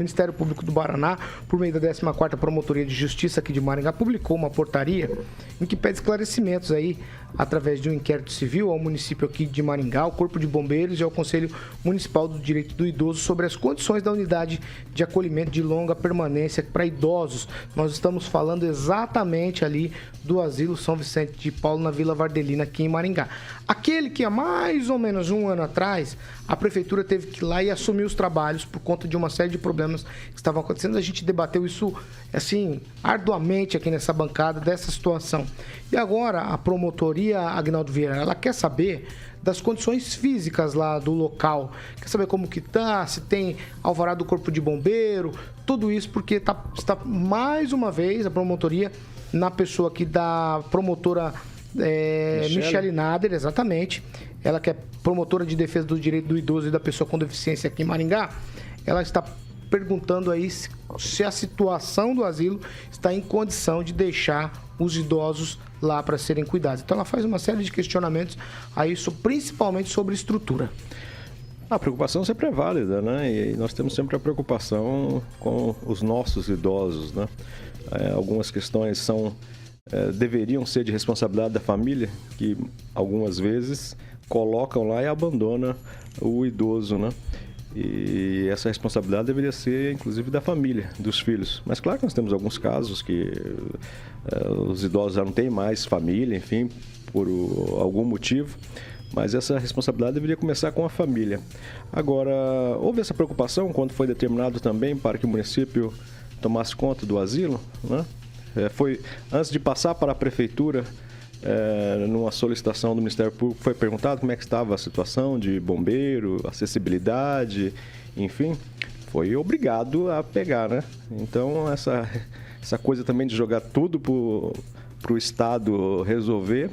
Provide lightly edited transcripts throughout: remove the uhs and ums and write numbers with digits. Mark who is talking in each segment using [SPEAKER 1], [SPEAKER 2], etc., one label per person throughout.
[SPEAKER 1] Ministério Público do Paraná, por meio da 14ª Promotoria de Justiça aqui de Maringá, publicou uma portaria em que pede esclarecimentos aí, através de um inquérito civil, ao município aqui de Maringá, ao Corpo de Bombeiros e ao Conselho Municipal do Direito do Idoso sobre as condições da unidade de acolhimento de longa permanência para idosos. Nós estamos falando exatamente ali do Asilo São Vicente de Paulo, na Vila Vardelina, aqui em Maringá. Aquele que há mais ou menos um ano atrás, a prefeitura teve que ir lá e assumir os trabalhos por conta de uma série de problemas que estavam acontecendo. A gente debateu isso, assim, arduamente aqui nessa bancada, dessa situação. E agora, a promotoria, Agnaldo Vieira, ela quer saber das condições físicas lá do local. Quer saber como que tá, se tem alvará do Corpo de Bombeiro, tudo isso, porque está mais uma vez a promotoria na pessoa aqui da promotora Michele Nader, exatamente. Ela que é promotora de defesa do direito do idoso e da pessoa com deficiência aqui em Maringá. Ela está perguntando aí se a situação do asilo está em condição de deixar os idosos lá para serem cuidados. Então ela faz uma série de questionamentos a isso, principalmente sobre estrutura.
[SPEAKER 2] A preocupação sempre é válida, né? E nós temos sempre a preocupação com os nossos idosos, né? Algumas questões deveriam ser de responsabilidade da família, que algumas vezes colocam lá e abandonam o idoso, né? E essa responsabilidade deveria ser, inclusive, da família, dos filhos. Mas claro que nós temos alguns casos que os idosos já não têm mais família, enfim, por algum motivo. Mas essa responsabilidade deveria começar com a família. Agora, houve essa preocupação quando foi determinado também para que o município tomasse conta do asilo, né? Foi antes de passar para a prefeitura, numa solicitação do Ministério Público, foi perguntado como é que estava a situação de bombeiro, acessibilidade, enfim, foi obrigado a pegar, né? Então, essa coisa também de jogar tudo para o Estado resolver,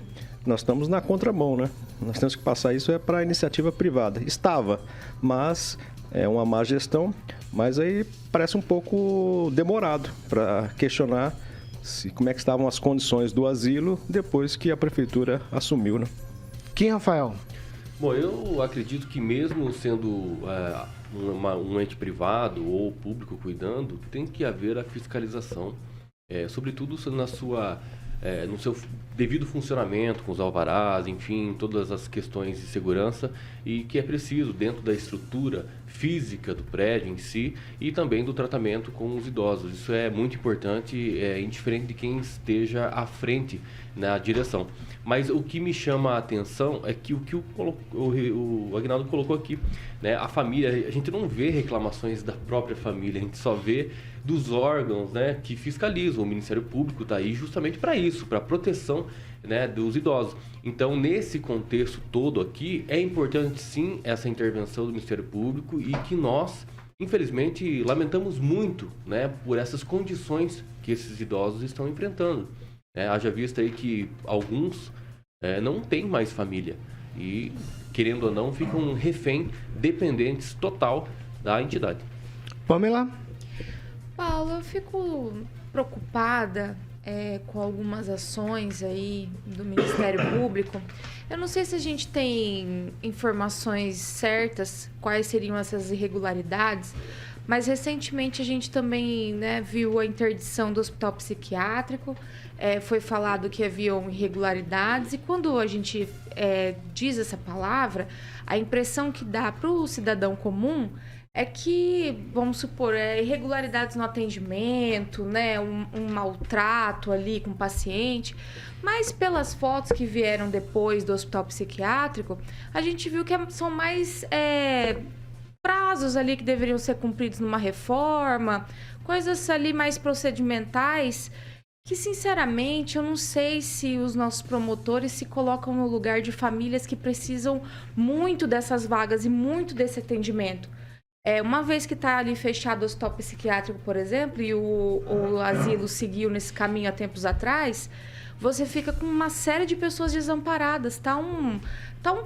[SPEAKER 2] nós estamos na contramão, né? Nós temos que passar isso para a iniciativa privada. Estava, mas é uma má gestão, mas aí parece um pouco demorado para questionar como é que estavam as condições do asilo depois que a prefeitura assumiu, né?
[SPEAKER 1] Quem, Rafael?
[SPEAKER 3] Bom, eu acredito que mesmo sendo um ente privado ou público cuidando, tem que haver a fiscalização, sobretudo no seu devido funcionamento, com os alvarás, enfim, todas as questões de segurança, e que é preciso dentro da estrutura física do prédio em si e também do tratamento com os idosos. Isso é muito importante, indiferente de quem esteja à frente na direção. Mas o que me chama a atenção é que o Agnaldo colocou aqui, né, a família, a gente não vê reclamações da própria família, a gente só vê dos órgãos, né, que fiscalizam. O Ministério Público está aí justamente para isso, para a proteção, né, dos idosos. Então, nesse contexto todo aqui, é importante sim essa intervenção do Ministério Público e que nós, infelizmente, lamentamos muito, né, por essas condições que esses idosos estão enfrentando. Haja vista aí que alguns não têm mais família e, querendo ou não, ficam refém, dependentes total da entidade.
[SPEAKER 1] Pamela?
[SPEAKER 4] Paulo, eu fico preocupada com algumas ações aí do Ministério Público. Eu não sei se a gente tem informações certas, quais seriam essas irregularidades, mas recentemente a gente também, né, viu a interdição do hospital psiquiátrico, foi falado que haviam irregularidades, e quando a gente diz essa palavra, a impressão que dá para o cidadão comum é que, vamos supor, irregularidades no atendimento, né, um maltrato ali com o paciente, mas pelas fotos que vieram depois do hospital psiquiátrico, a gente viu que são mais prazos ali que deveriam ser cumpridos numa reforma, coisas ali mais procedimentais, que sinceramente eu não sei se os nossos promotores se colocam no lugar de famílias que precisam muito dessas vagas e muito desse atendimento. Uma vez que está ali fechado o hospital psiquiátrico, por exemplo, e o asilo seguiu nesse caminho há tempos atrás, você fica com uma série de pessoas desamparadas. Tá um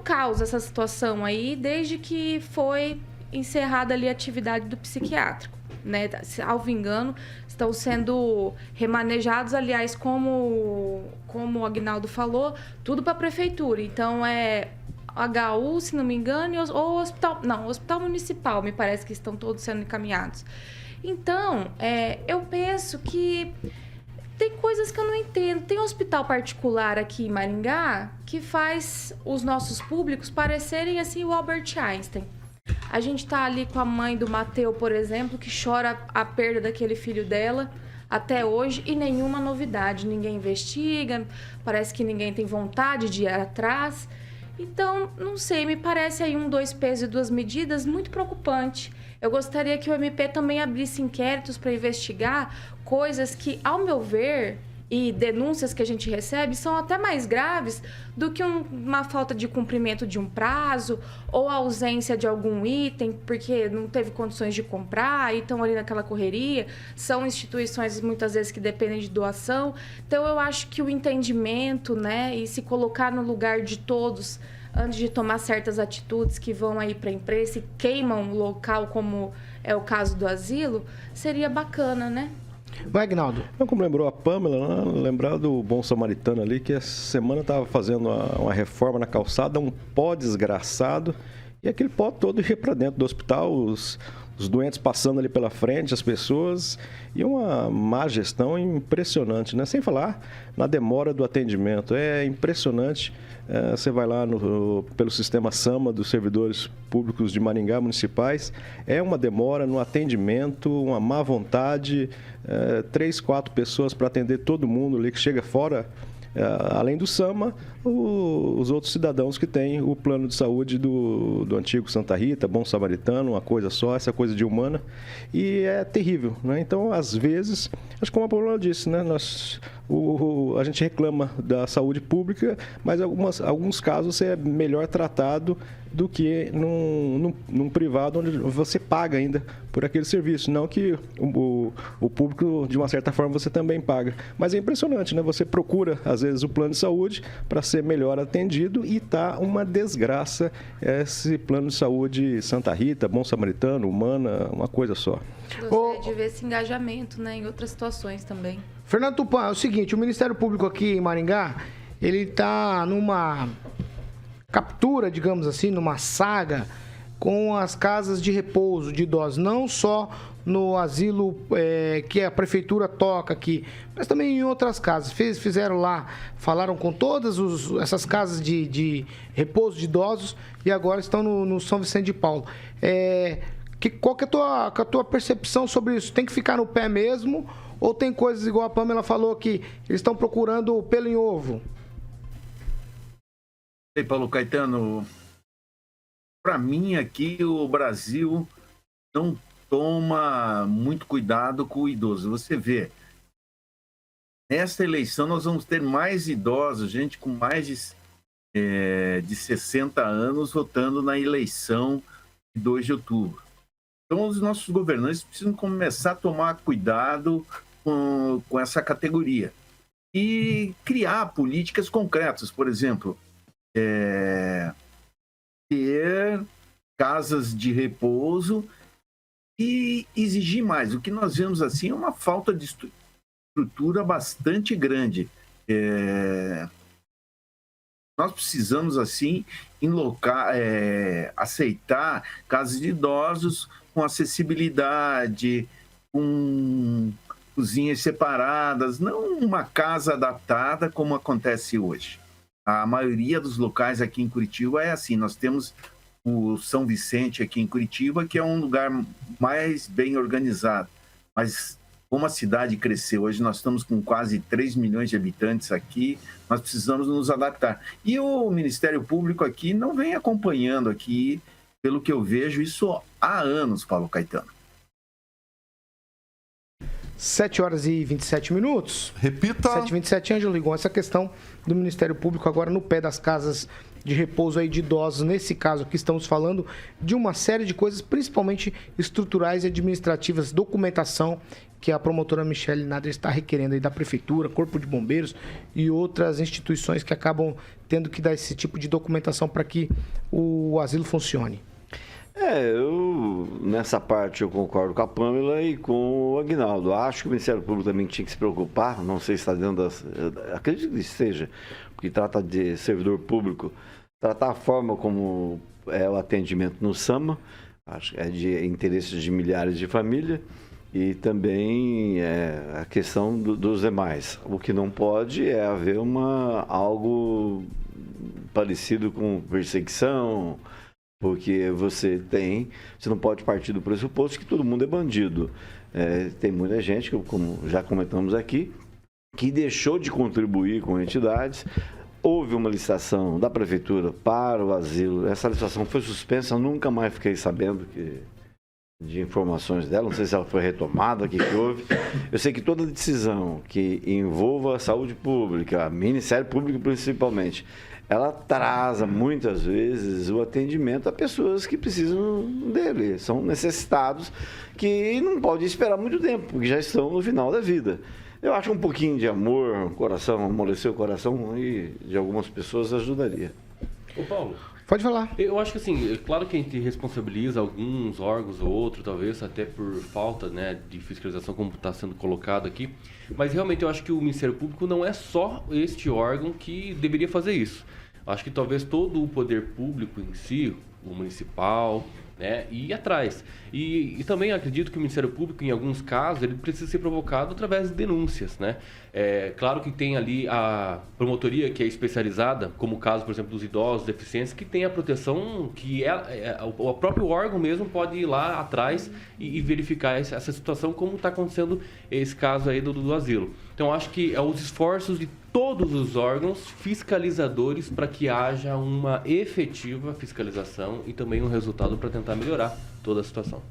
[SPEAKER 4] caos essa situação aí, desde que foi encerrada ali a atividade do psiquiátrico, né? Salvo engano, estão sendo remanejados, aliás, como o Agnaldo falou, tudo para a prefeitura. Então, HU, se não me engano, ou hospital municipal, me parece que estão todos sendo encaminhados. Então, eu penso que tem coisas que eu não entendo. Tem um hospital particular aqui em Maringá que faz os nossos públicos parecerem assim o Albert Einstein. A gente tá ali com a mãe do Mateu, por exemplo, que chora a perda daquele filho dela até hoje e nenhuma novidade. Ninguém investiga, parece que ninguém tem vontade de ir atrás. Então, não sei, me parece aí 2 pesos e 2 medidas muito preocupante. Eu gostaria que o MP também abrisse inquéritos para investigar coisas que, ao meu ver, e denúncias que a gente recebe são até mais graves do que uma falta de cumprimento de um prazo ou a ausência de algum item porque não teve condições de comprar e estão ali naquela correria. São instituições muitas vezes que dependem de doação. Então eu acho que o entendimento, né, e se colocar no lugar de todos antes de tomar certas atitudes que vão aí para a imprensa e queimam o local, como é o caso do asilo, seria bacana, né?
[SPEAKER 1] Vai, Aguinaldo.
[SPEAKER 2] Como lembrou a Pâmela, né? Lembrar do Bom Samaritano ali, que essa semana estava fazendo uma reforma na calçada, um pó desgraçado, e aquele pó todo ia para dentro do hospital, os doentes passando ali pela frente, as pessoas, e uma má gestão impressionante, né? Sem falar na demora do atendimento, é impressionante. Você vai lá pelo sistema SAMA dos servidores públicos de Maringá municipais, é uma demora no atendimento, uma má vontade, 3, 4 pessoas para atender todo mundo ali que chega fora, além do SAMA, os outros cidadãos que têm o plano de saúde do antigo Santa Rita, Bom Samaritano, uma coisa só, essa coisa de humana, e é terrível, né? Então, às vezes, acho que como a Paula disse, né? A gente reclama da saúde pública, mas em alguns casos você é melhor tratado do que num privado onde você paga ainda por aquele serviço. Não que o público, de uma certa forma, você também paga. Mas é impressionante, né? Você procura, às vezes, o plano de saúde para ser melhor atendido e tá uma desgraça esse plano de saúde Santa Rita, Bom Samaritano, Humana, uma coisa só.
[SPEAKER 4] Gostaria de ver esse engajamento, né, em outras situações também.
[SPEAKER 1] Fernando Tupan, é o seguinte, o Ministério Público aqui em Maringá, ele está numa captura, digamos assim, numa saga com as casas de repouso de idosos, não só no asilo que a prefeitura toca aqui, mas também em outras casas. Fizeram lá, falaram com todas essas casas de repouso de idosos e agora estão no São Vicente de Paulo. Qual que é a tua percepção sobre isso? Tem que ficar no pé mesmo ou tem coisas igual a Pâmela falou que eles estão procurando pelo em ovo?
[SPEAKER 5] Ei, Paulo Caetano, para mim aqui o Brasil não toma muito cuidado com o idoso. Você vê, nesta eleição nós vamos ter mais idosos, gente com mais de 60 anos votando na eleição de 2 de outubro. Então os nossos governantes precisam começar a tomar cuidado com essa categoria e criar políticas concretas, por exemplo, ter casas de repouso e exigir mais. O que nós vemos assim é uma falta de estrutura bastante grande. Nós precisamos assim aceitar casas de idosos com acessibilidade, com cozinhas separadas, não uma casa adaptada como acontece hoje. A maioria dos locais aqui em Curitiba é assim. Nós temos o São Vicente aqui em Curitiba, que é um lugar mais bem organizado. Mas como a cidade cresceu, hoje nós estamos com quase 3 milhões de habitantes aqui, nós precisamos nos adaptar. E o Ministério Público aqui não vem acompanhando aqui, pelo que eu vejo, isso há anos, Paulo Caetano.
[SPEAKER 1] 7h27.
[SPEAKER 6] Repita.
[SPEAKER 1] 7h27, Ângelo Rigon, essa questão do Ministério Público agora no pé das casas de repouso aí de idosos. Nesse caso aqui estamos falando de uma série de coisas, principalmente estruturais e administrativas, documentação que a promotora Michele Nader está requerendo aí da Prefeitura, Corpo de Bombeiros e outras instituições que acabam tendo que dar esse tipo de documentação para que o asilo funcione.
[SPEAKER 7] Nessa parte eu concordo com a Pâmela e com o Aguinaldo. Acho que o Ministério Público também tinha que se preocupar, não sei se está dentro das... Acredito que seja, porque trata de servidor público, tratar a forma como é o atendimento no SAMA, acho que é de interesse de milhares de famílias, e também a questão dos demais. O que não pode é haver algo parecido com perseguição, porque você não pode partir do pressuposto que todo mundo é bandido. Tem muita gente, como já comentamos aqui, que deixou de contribuir com entidades. Houve uma licitação da prefeitura para o asilo, essa licitação foi suspensa, nunca mais fiquei sabendo de informações dela, não sei se ela foi retomada, o que houve. Eu sei que toda decisão que envolva a saúde pública, Ministério Público principalmente, ela atrasa muitas vezes o atendimento a pessoas que precisam dele, são necessitados, que não podem esperar muito tempo, porque já estão no final da vida. Eu acho que um pouquinho de amor, coração, amolecer o coração de algumas pessoas ajudaria.
[SPEAKER 3] Ô Paulo,
[SPEAKER 1] Pode falar.
[SPEAKER 3] eu acho que assim, claro que a gente responsabiliza alguns órgãos ou outros, talvez até por falta, né, de fiscalização, como está sendo colocado aqui, mas realmente eu acho que o Ministério Público não é só este órgão que deveria fazer isso. Acho que talvez todo o poder público em si, o municipal, né, ir atrás. E também acredito que o Ministério Público, em alguns casos, ele precisa ser provocado através de denúncias, né? Claro que tem ali a promotoria que é especializada, como o caso, por exemplo, dos idosos, deficientes, que tem a proteção que o próprio órgão mesmo pode ir lá atrás e verificar essa situação, como está acontecendo esse caso aí do asilo. Então, acho que os esforços de todos os órgãos fiscalizadores para que haja uma efetiva fiscalização e também um resultado para tentar melhorar toda a situação.